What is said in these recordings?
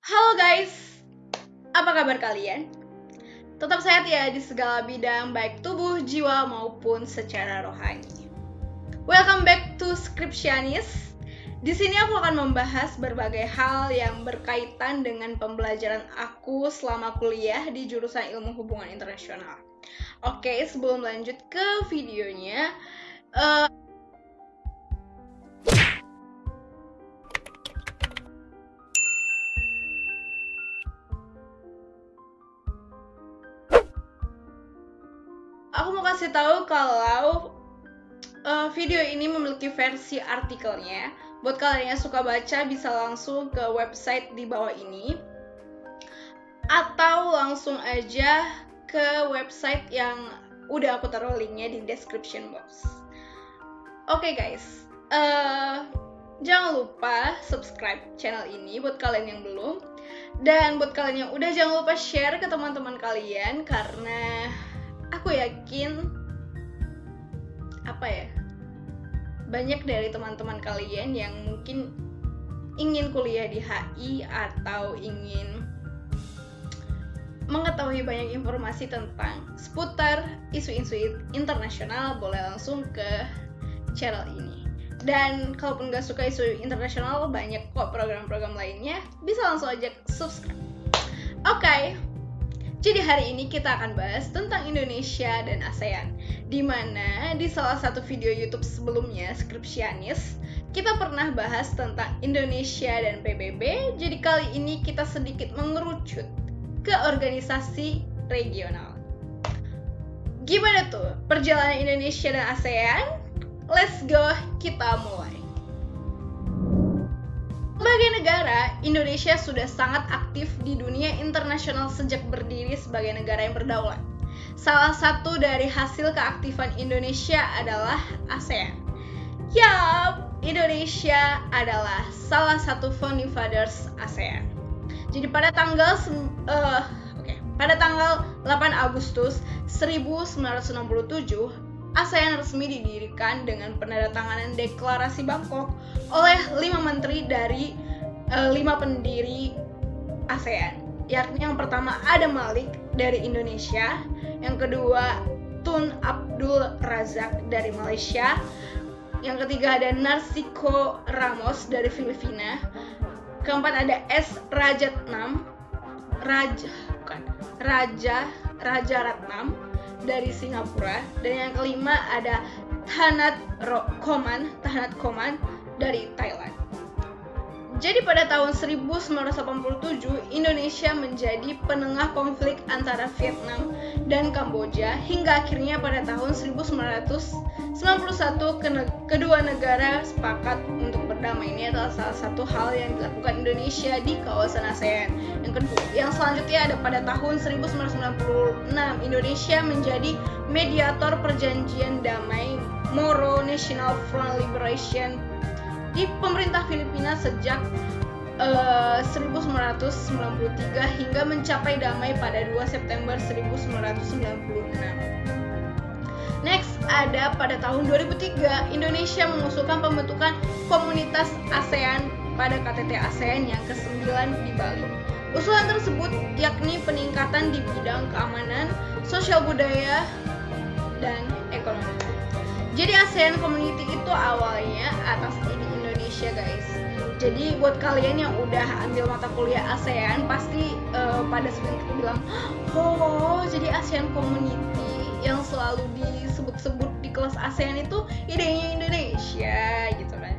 Halo guys, apa kabar kalian? Tetap sehat ya di segala bidang baik tubuh, jiwa maupun secara rohani. Welcome back to Scriptianis. Di sini aku akan membahas berbagai hal yang berkaitan dengan pembelajaran aku selama kuliah di jurusan Ilmu Hubungan Internasional. Oke, sebelum lanjut ke videonya, aku mau kasih tahu kalau video ini memiliki versi artikelnya. Buat kalian yang suka baca bisa langsung ke website di bawah ini atau langsung aja ke website yang udah aku taruh linknya di description box. Oke guys, jangan lupa subscribe channel ini buat kalian yang belum. Dan buat kalian yang udah, jangan lupa share ke teman-teman kalian karena aku yakin banyak dari teman-teman kalian yang mungkin ingin kuliah di HI atau ingin mengetahui banyak informasi tentang seputar isu-isu internasional, boleh langsung ke channel ini. Dan kalaupun gak suka isu internasional, banyak kok program-program lainnya, bisa langsung aja subscribe. Oke. Jadi hari ini kita akan bahas tentang Indonesia dan ASEAN, di mana di salah satu video YouTube sebelumnya, Scriptianis, kita pernah bahas tentang Indonesia dan PBB. Jadi kali ini kita sedikit mengerucut ke organisasi regional. Gimana tuh perjalanan Indonesia dan ASEAN? Let's go, kita mulai. Sebagai negara, Indonesia sudah sangat aktif di dunia internasional sejak berdiri sebagai negara yang berdaulat. Salah satu dari hasil keaktifan Indonesia adalah ASEAN. Yap, Indonesia adalah salah satu founding fathers ASEAN. Jadi pada tanggal 8 Agustus 1967, ASEAN resmi didirikan dengan penandatanganan Deklarasi Bangkok oleh 5 menteri dari 5 pendiri ASEAN, yakni yang pertama Adam Malik dari Indonesia, yang kedua Tun Abdul Razak dari Malaysia, yang ketiga ada Narciso Ramos dari Filipina, keempat ada S. Rajatnam Raja Ratnam dari Singapura, dan yang kelima ada Thanat Koman dari Thailand. Jadi pada tahun 1987, Indonesia menjadi penengah konflik antara Vietnam dan Kamboja hingga akhirnya pada tahun 1991 kedua negara sepakat untuk berdamai. Ini adalah salah satu hal yang dilakukan Indonesia di kawasan ASEAN. Yang selanjutnya ada pada tahun 1996, Indonesia menjadi mediator perjanjian damai Moro National Front Liberation di pemerintah Filipina sejak 1993 hingga mencapai damai pada 2 September 1996. Next, ada pada tahun 2003, Indonesia mengusulkan pembentukan komunitas ASEAN pada KTT ASEAN yang ke-9 di Bali. Usulan tersebut yakni peningkatan di bidang keamanan, sosial budaya, dan ekonomi. Jadi ASEAN Community itu awalnya atas ide Indonesia guys. Jadi buat kalian yang udah ambil mata kuliah ASEAN pasti pada sering bilang, oh jadi ASEAN Community yang selalu disebut-sebut di kelas ASEAN itu idenya Indonesia gitu kan.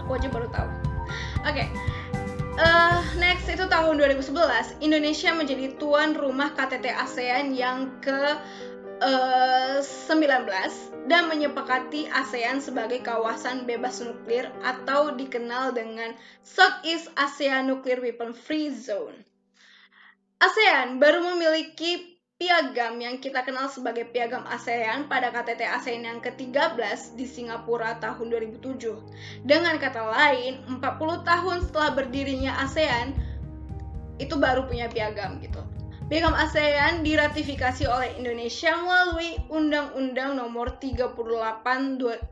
Aku aja baru tahu. Oke. Next itu tahun 2011, Indonesia menjadi tuan rumah KTT ASEAN yang ke-19 dan menyepakati ASEAN sebagai kawasan bebas nuklir atau dikenal dengan Southeast Asia Nuclear Weapon Free Zone. ASEAN baru memiliki piagam yang kita kenal sebagai Piagam ASEAN pada KTT ASEAN yang ke-13 di Singapura tahun 2007. Dengan kata lain, 40 tahun setelah berdirinya ASEAN, itu baru punya piagam gitu. Piagam ASEAN diratifikasi oleh Indonesia melalui Undang-Undang Nomor 38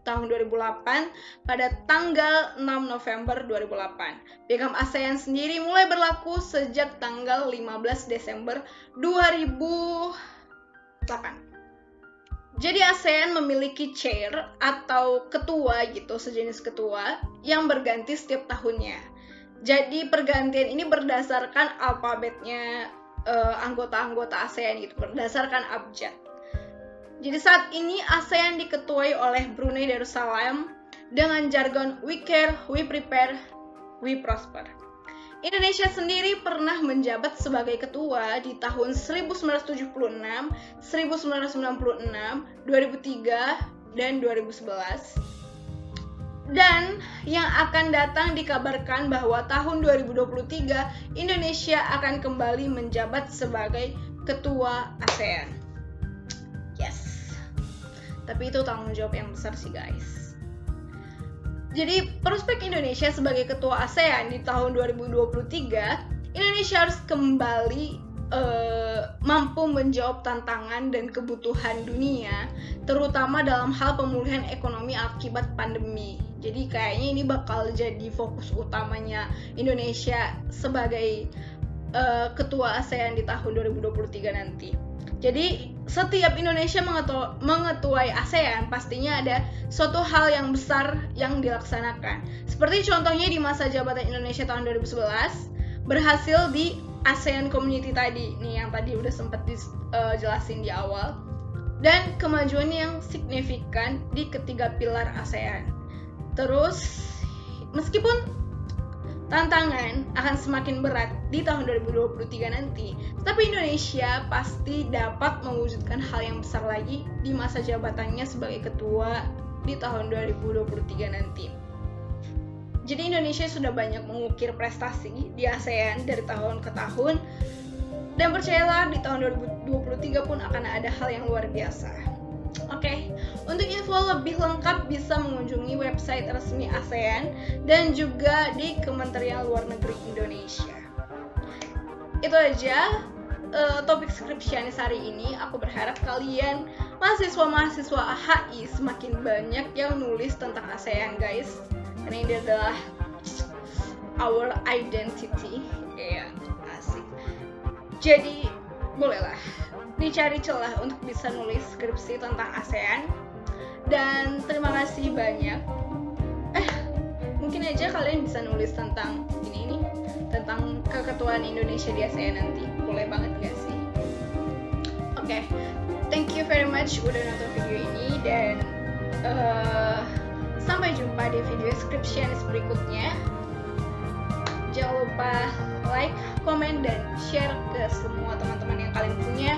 Tahun 2008 pada tanggal 6 November 2008. Piagam ASEAN sendiri mulai berlaku sejak tanggal 15 Desember 2008. Jadi ASEAN memiliki chair atau ketua gitu, sejenis ketua yang berganti setiap tahunnya. Jadi pergantian ini berdasarkan alfabetnya anggota-anggota ASEAN gitu, berdasarkan abjad. Jadi saat ini ASEAN diketuai oleh Brunei Darussalam dengan jargon we care, we prepare, we prosper. Indonesia sendiri pernah menjabat sebagai ketua di tahun 1976, 1996, 2003, dan 2011. Dan yang akan datang dikabarkan bahwa tahun 2023 Indonesia akan kembali menjabat sebagai ketua ASEAN. Yes. Tapi itu tanggung jawab yang besar sih guys. Jadi prospek Indonesia sebagai ketua ASEAN di tahun 2023, Indonesia harus kembali mampu menjawab tantangan dan kebutuhan dunia, terutama dalam hal pemulihan ekonomi akibat pandemi. Jadi kayaknya ini bakal jadi fokus utamanya Indonesia sebagai ketua ASEAN di tahun 2023 nanti. Jadi setiap Indonesia mengetuai ASEAN pastinya ada suatu hal yang besar yang dilaksanakan. Seperti contohnya di masa jabatan Indonesia tahun 2011 berhasil di ASEAN Community tadi, nih yang tadi udah sempat dijelasin di awal, dan kemajuan yang signifikan di ketiga pilar ASEAN. Terus, meskipun tantangan akan semakin berat di tahun 2023 nanti, tapi Indonesia pasti dapat mewujudkan hal yang besar lagi di masa jabatannya sebagai ketua di tahun 2023 nanti. Jadi Indonesia sudah banyak mengukir prestasi di ASEAN dari tahun ke tahun, dan percayalah di tahun 2023 pun akan ada hal yang luar biasa. Oke, untuk info lebih lengkap bisa mengunjungi website resmi ASEAN dan juga di Kementerian Luar Negeri Indonesia. Itu aja topik skripsianis hari ini. Aku berharap kalian mahasiswa-mahasiswa HI semakin banyak yang nulis tentang ASEAN guys, karena ini adalah our identity. Ya, asik. Jadi bolehlah dicari celah untuk bisa nulis skripsi tentang ASEAN. Dan terima kasih banyak. Mungkin aja kalian bisa nulis tentang ini tentang keketuaan Indonesia di ASEAN nanti. Boleh banget gak sih? Oke, thank you very much udah nonton video ini, dan sampai jumpa di video skripsianis berikutnya. Jangan lupa like, komen, dan share ke semua teman-teman yang kalian punya.